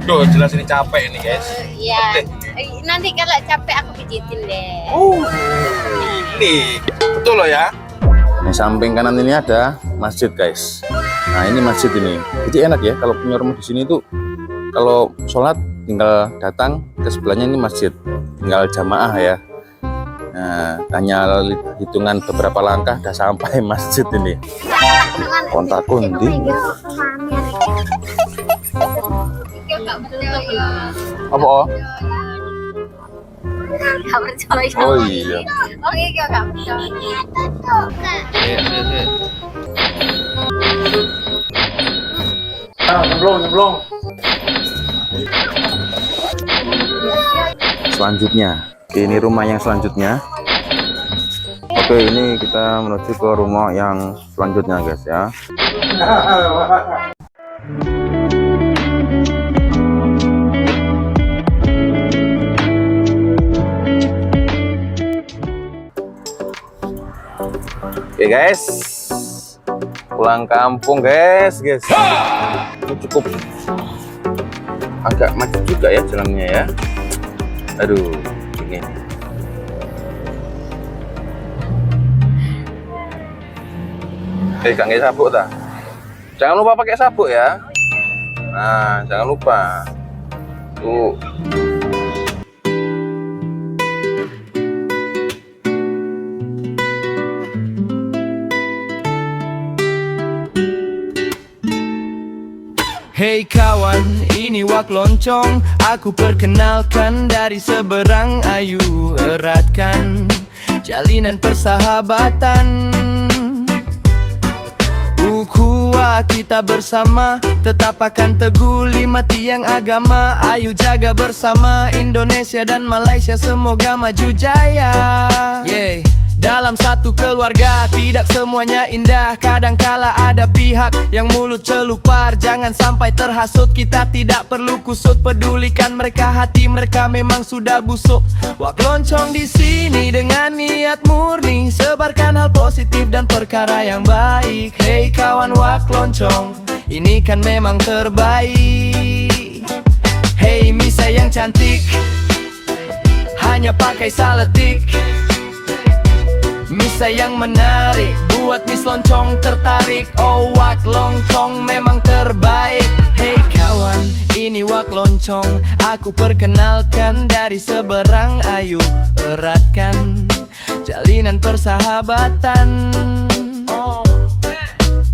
Duh, jelas ini capek nih guys. Iya. Nanti kalau capek aku pijitin deh. Oh, ini betul loh ya. Di samping kanan ini ada masjid guys. Nah ini masjid ini. Jadi enak ya kalau punya rumah di sini tuh. Kalau sholat tinggal datang ke sebelahnya ini masjid. Tinggal jamaah ya. Nah, hanya hitungan beberapa langkah udah sampai masjid ini. Kontak kundi. Apa? Oh? Gak percaya. Oh iya. Oke, gak percaya. Nyemplung. Selanjutnya, ini rumah yang selanjutnya. Oke, ini kita menuju ke rumah yang selanjutnya guys ya. Oke guys, pulang kampung guys. Ini cukup agak macet juga ya jalannya ya. Aduh, ini. Gak sabuk ta? Jangan lupa pakai sabuk ya. Nah, jangan lupa. Tuh. Hey kawan, ini Wak Loncong. Aku perkenalkan dari seberang, ayo eratkan jalinan persahabatan. Ukhuwah kita bersama, tetap akan teguh lima tiang agama. Ayo jaga bersama Indonesia dan Malaysia, semoga maju jaya. Yeah. Dalam satu keluarga tidak semuanya indah. Kadangkala ada pihak yang mulut celupar. Jangan sampai terhasut, kita tidak perlu kusut. Pedulikan mereka, hati mereka memang sudah busuk. Wak Loncong di sini dengan niat murni, sebarkan hal positif dan perkara yang baik. Hey kawan Wak Loncong, ini kan memang terbaik. Hey Misa yang cantik, hanya pakai saletik. Misa yang menarik, buat Miss Loncong tertarik. Oh Wak Loncong memang terbaik. Hey kawan, ini Wak Loncong. Aku perkenalkan dari seberang, ayo eratkan jalinan persahabatan.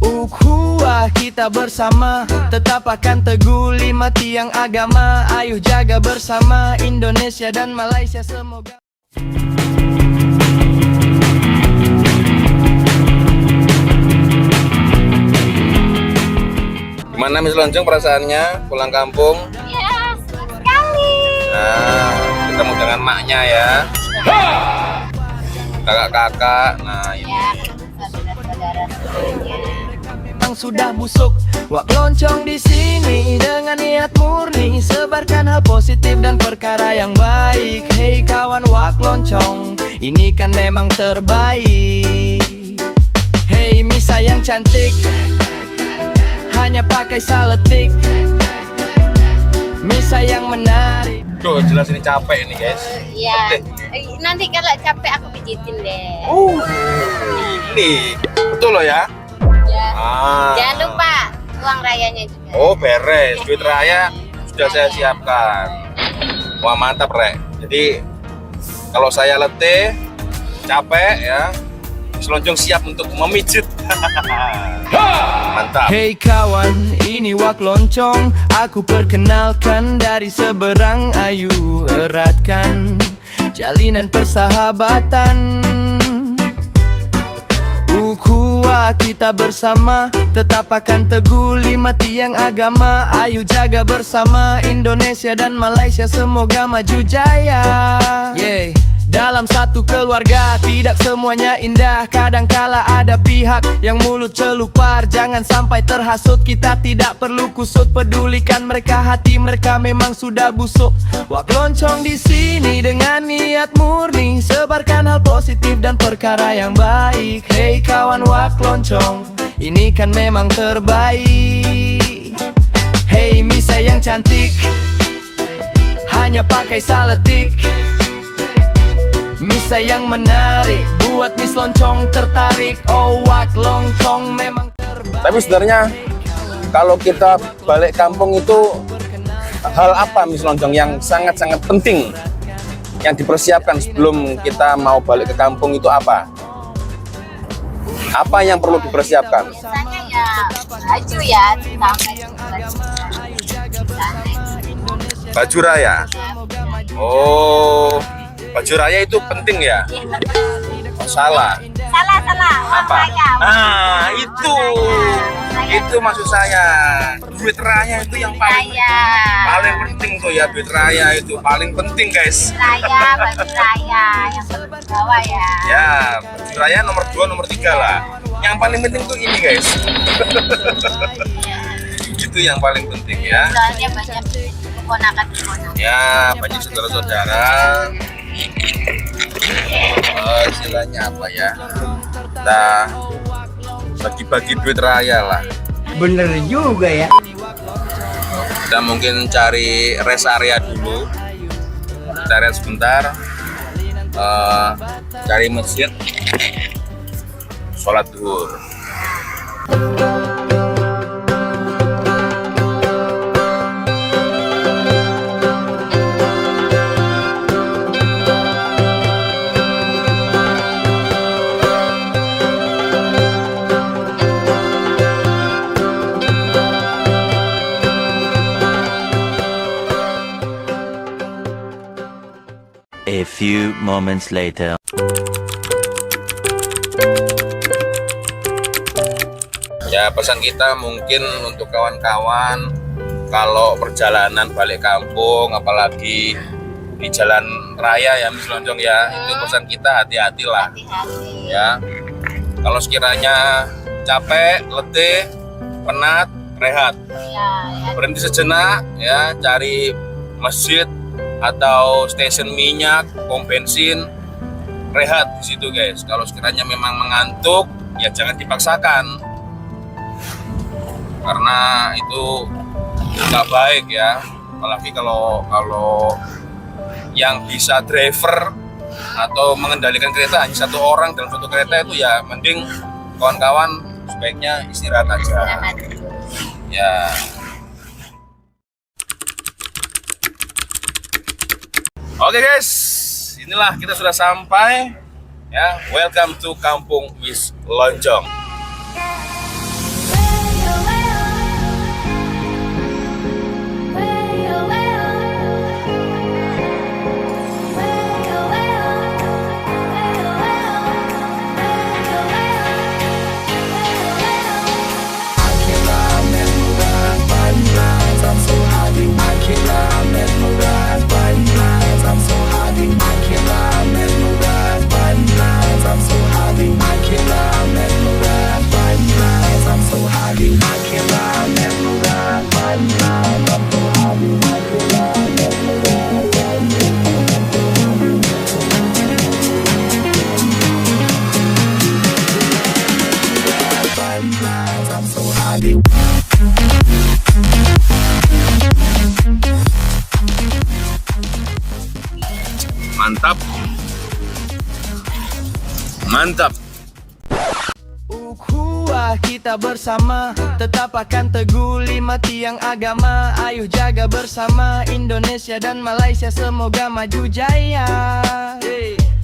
Ukhuwah kita bersama, tetap akan teguh lima tiang agama. Ayo jaga bersama Indonesia dan Malaysia, semoga. Gimana Miss Loncong perasaannya pulang kampung? Ya, senang sekali. Nah, ketemu dengan maknya ya. Kakak-kakak. Nah, ini. Ya, saudara-saudara semuanya. Memang sudah busuk. Wak Loncong di sini dengan niat murni, sebarkan hal positif dan perkara yang baik. Hey kawan Wak Loncong, ini kan memang terbaik. Hey Misa yang cantik, hanya pakai saletik. Misa yang menarik. Duh, jelas ini capek nih guys. Iya. Nanti kalau capek aku pijitin deh. Oh, ini betul loh ya. Ya. Ah. Jangan lupa uang rayanya juga. Oh, beres. Duit raya sudah saya siapkan. Wah, mantap, Rek. Jadi kalau saya letih, capek ya, Miss Loncong siap untuk memijit. Mantap. Hey kawan, ini Wak Loncong. Aku perkenalkan dari seberang, ayo eratkan jalinan persahabatan. Ukhuwah kita bersama, tetap akan teguh lima tiang agama. Ayo jaga bersama Indonesia dan Malaysia, semoga maju jaya. Yeah. Dalam satu keluarga tidak semuanya indah. Kadangkala ada pihak yang mulut celupar. Jangan sampai terhasut, kita tidak perlu kusut. Pedulikan mereka, hati mereka memang sudah busuk. Wak Loncong di sini dengan niat murni, sebarkan hal positif dan perkara yang baik. Hey kawan Wak Loncong, ini kan memang terbaik. Hey Misa yang cantik, hanya pakai saletik. Misa yang menarik, buat mis loncong tertarik. Oh wak loncong memang terbaik. Tapi sebenarnya kalau kita balik kampung itu hal apa mis loncong yang sangat-sangat penting yang dipersiapkan sebelum kita mau balik ke kampung itu apa? Apa yang perlu dipersiapkan? Biasanya ya baju ya, sampai Baju raya. Oh, baju raya itu penting ya? Oh, salah. Salah. Apa? Raya. Ah, itu maksud saya. Duit raya itu yang paling penting tuh ya, duit raya itu paling penting guys. Baju raya yang bawa ya. Ya, baju raya nomor 2, nomor 3 lah. Yang paling penting tuh ini guys. Itu yang paling penting ya. Soalnya banyak keponakan. Ya, banyak saudara-saudara. Istilahnya apa ya? Kita bagi-bagi duit raya lah. Bener juga ya. Kita mungkin cari rest area dulu. Kita rest sebentar. Cari masjid. Sholat zuhur. A few moments later. Ya, pesan kita mungkin untuk kawan-kawan kalau perjalanan balik kampung, apalagi di jalan raya ya Mis Lonjong ya, itu pesan kita hati-hatilah ya. Kalau sekiranya capek, letih, penat, rehat, berhenti sejenak ya, cari masjid atau stasiun minyak, pom bensin, rehat di situ guys. Kalau sekiranya memang mengantuk, ya jangan dipaksakan, karena itu nggak baik ya. Apalagi kalau yang bisa driver atau mengendalikan kereta hanya satu orang dalam satu kereta, itu ya mending kawan-kawan sebaiknya istirahat aja ya. Oke guys, inilah kita sudah sampai ya. Welcome to Kampung Mis Lonjong. Mantap. Mantap. Ukhuwah kita bersama, tetap akan teguh 5 tiang agama. Ayo jaga bersama Indonesia dan Malaysia, semoga maju jaya.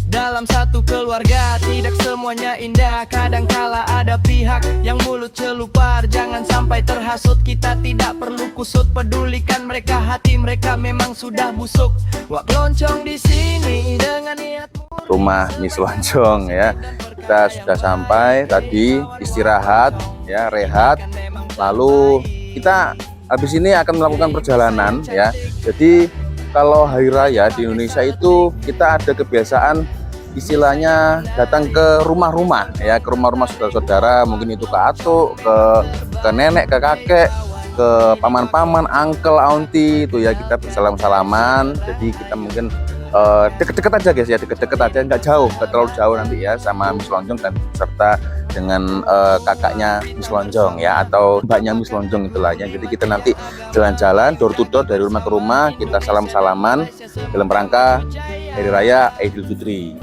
Dalam satu keluarga tidak semuanya indah, kadangkala ada pihak yang mulut celupar. Jangan sampai terhasut, kita tidak perlu kusut, pedulikan mereka, hati mereka memang sudah busuk. Wak loncong di sini dengan niat Rumah Mis Lonjong ya. Kita sudah sampai tadi, istirahat ya, rehat. Lalu kita habis ini akan melakukan perjalanan ya. Jadi kalau hari raya di Indonesia itu kita ada kebiasaan istilahnya datang ke rumah-rumah ya, ke rumah-rumah saudara-saudara, mungkin itu ke atuk, ke nenek, ke kakek, ke paman-paman, uncle, auntie itu ya, kita bersalam-salaman. Jadi kita mungkin deket-deket aja guys ya, deket-deket aja, nggak jauh, nggak terlalu jauh nanti ya, sama Miss Lonjong dan serta dengan kakaknya Miss Lonjong ya, atau mbaknya Miss Lonjong itulah ya. Jadi kita nanti jalan-jalan door to door dari rumah ke rumah, kita salam-salaman dalam rangka Hari Raya Idul Fitri.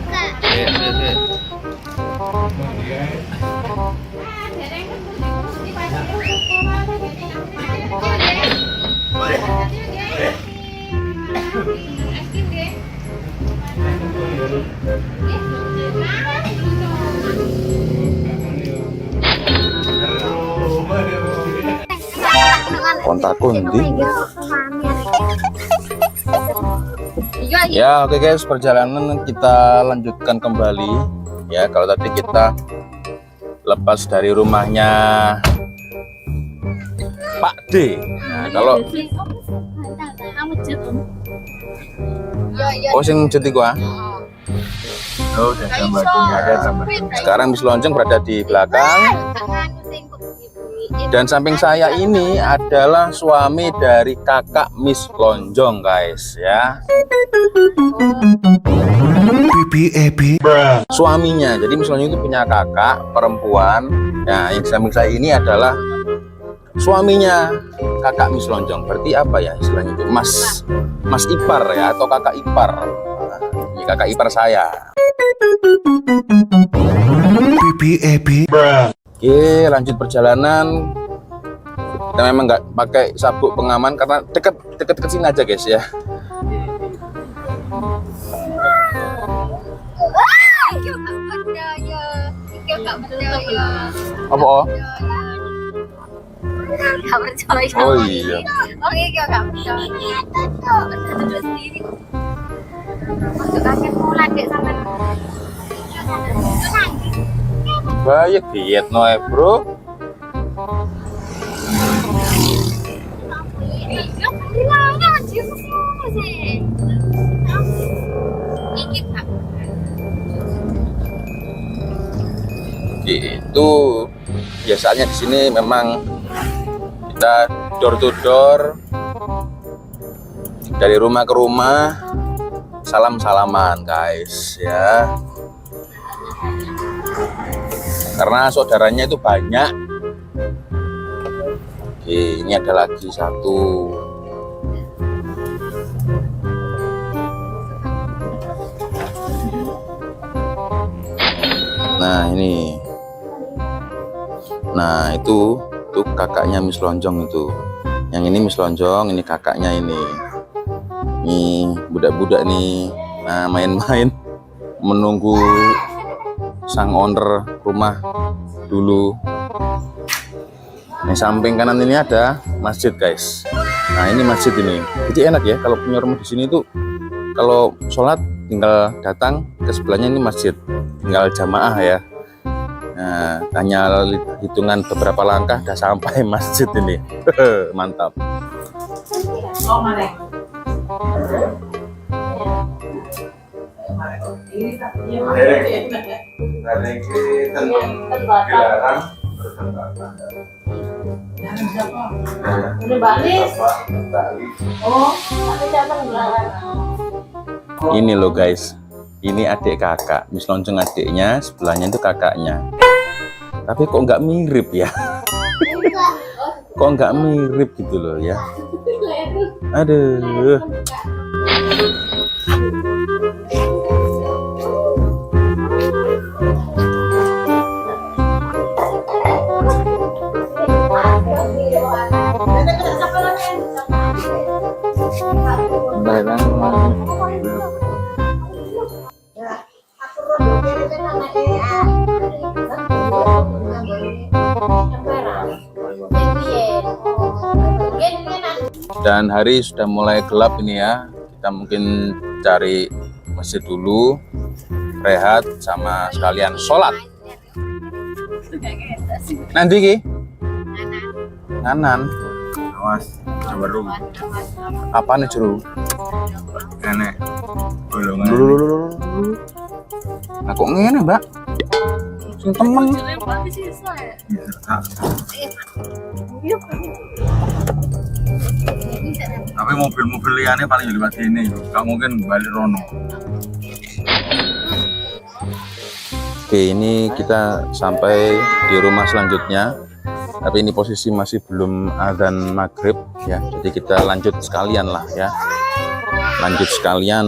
Kontak kondi. Ya oke guys, perjalanan kita lanjutkan kembali ya. Kalau tadi kita lepas dari rumahnya Pak D. Nah kalau sing jadi gua. Oh, udah sekarang Miss Lonjong berada di belakang. Dan samping saya ini adalah suami dari kakak Miss Lonjong guys ya. Suaminya, jadi Miss Lonjong itu punya kakak perempuan. Nah yang samping saya ini adalah suaminya kakak Miss Lonjong. Berarti apa ya istilahnya itu? Mas ipar ya, atau kakak ipar. Nah, ini kakak ipar saya. Oke, lanjut perjalanan. Kita memang nggak pakai sabuk pengaman karena deket sini aja guys ya. Apa? Oh iya. Banyak diet no bro. Itu biasanya di sini memang kita door to door dari rumah ke rumah, salam-salaman guys ya. Karena saudaranya itu banyak. Oke, ini ada lagi satu. Nah ini. Nah itu kakaknya Miss Lonjong itu. Yang ini Miss Lonjong, ini kakaknya ini. Nih budak-budak nih. Nah main-main menunggu sang owner rumah dulu. Di samping kanan ini ada masjid guys. Nah ini masjid ini. Jadi enak ya kalau punya rumah di sini tuh, kalau sholat tinggal datang ke sebelahnya, ini masjid. Tinggal jamaah ya. Nah hanya hitungan beberapa langkah udah sampai masjid ini. Mantap. Oh mana? Ini loh guys, ini adik kakak Miss Lonjong, adiknya sebelahnya itu kakaknya. Tapi kok nggak mirip ya? Kok nggak mirip gitu loh ya? Aduh. Dan hari sudah mulai gelap ini ya. Kita mungkin cari masjid dulu, rehat sama sekalian sholat. Nanti ki? Nganan. Awas, baru. Apa nih juru? Nenek. Golongan. Dulu. Nah kok ngene mbak? Sing temen. Tapi mobil-mobil liane paling lewat sini, gak mungkin balik rono. Oke, ini kita sampai di rumah selanjutnya. Tapi ini posisi masih belum azan maghrib ya. Jadi kita lanjut sekalian lah ya. Lanjut sekalian.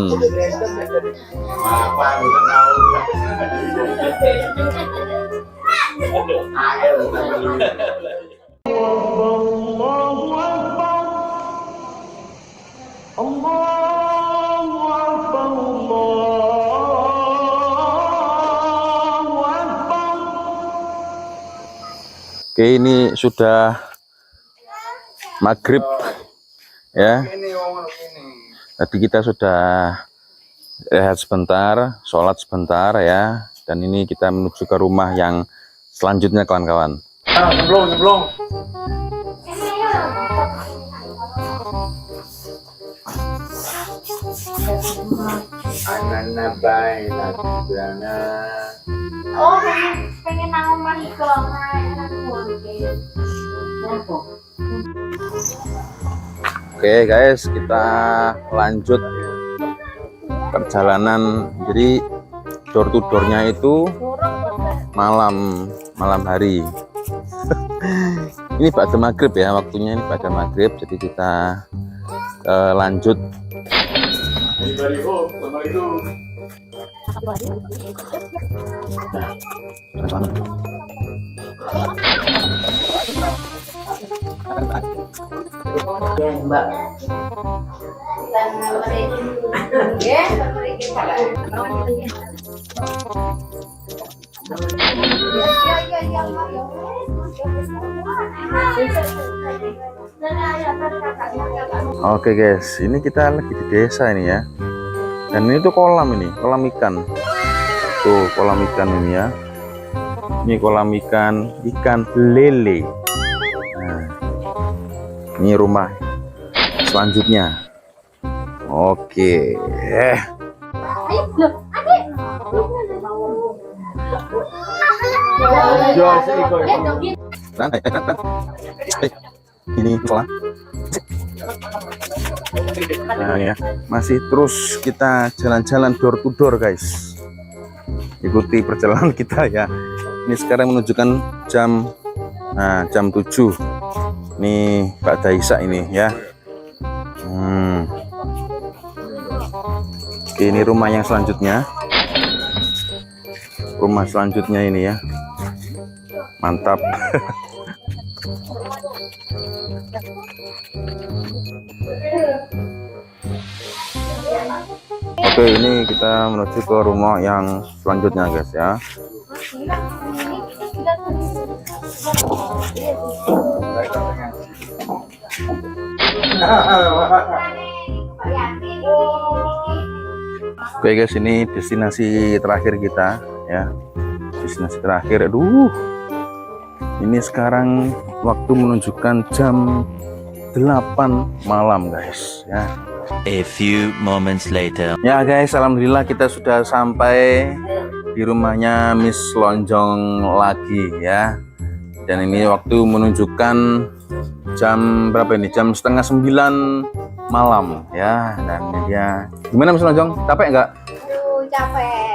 Oke, ini sudah maghrib ya. Tadi kita sudah rehat sebentar, sholat sebentar ya. Dan ini kita menuju ke rumah yang selanjutnya kawan-kawan. Nyemplung. Oh, pengen nang omah iku Oke guys, kita lanjut perjalanan. Jadi door to doornya itu malam hari. Ini pada maghrib ya, waktunya ini pada maghrib. Jadi kita lanjut. Oke guys, ini kita lagi di desa ini ya. Dan ini tuh kolam ikan. Tuh kolam ikan ini ya. Ini kolam ikan lele. Nah, ini rumah selanjutnya. Oke. Ini kolam. Nah ya, masih terus kita jalan-jalan door to door guys. Ikuti perjalanan kita ya. Ini sekarang menunjukkan jam 7. Nih Pak Daisa ini ya. Ini rumah yang selanjutnya. Rumah selanjutnya ini ya. Mantap. Oke, ini kita menuju ke rumah yang selanjutnya guys ya. Oke guys, ini destinasi terakhir kita ya. Destinasi terakhir. Aduh. Ini sekarang waktu menunjukkan jam 8 malam guys ya. A few moments later. Ya guys, alhamdulillah kita sudah sampai di rumahnya Miss Lonjong lagi ya. Dan ini waktu menunjukkan jam berapa ini? Jam 8:30 malam ya. Dan ini dia. Gimana Miss Lonjong? Capek nggak?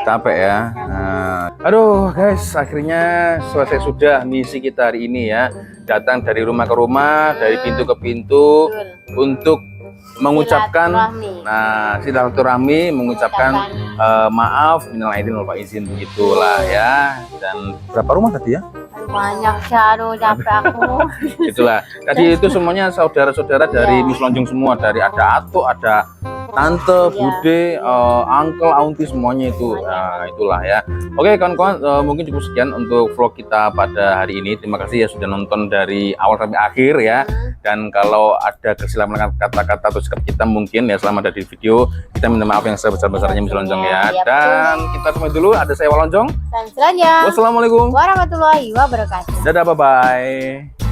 Capek ya. Nah, aduh guys, akhirnya selesai sudah misi kita hari ini ya. Datang dari rumah ke rumah, dari pintu ke pintu. Betul. Untuk mengucapkan silaturahmi, mengucapkan maaf, minal aidin wal faizin, begitulah ya. Dan berapa rumah tadi ya? Banyak Syaro, capek aku. Itulah. Tadi itu semuanya saudara-saudara dari Miss Lonjong semua, dari ada Atuk, ada tante, bude, uncle, auntie, semuanya itu. Nah, itulah ya. Oke kawan-kawan, mungkin cukup sekian untuk vlog kita pada hari ini. Terima kasih ya sudah nonton dari awal sampai akhir ya. Dan kalau ada kesilapan kata-kata atau sikap kita mungkin ya selama ada di video, kita minta maaf yang sebesar-besarnya Miss Lonjong ya. Dan kita semua dulu, ada saya Lonjong. Dan selanjutnya, Wassalamualaikum warahmatullahi wabarakatuh. Dadah, bye-bye.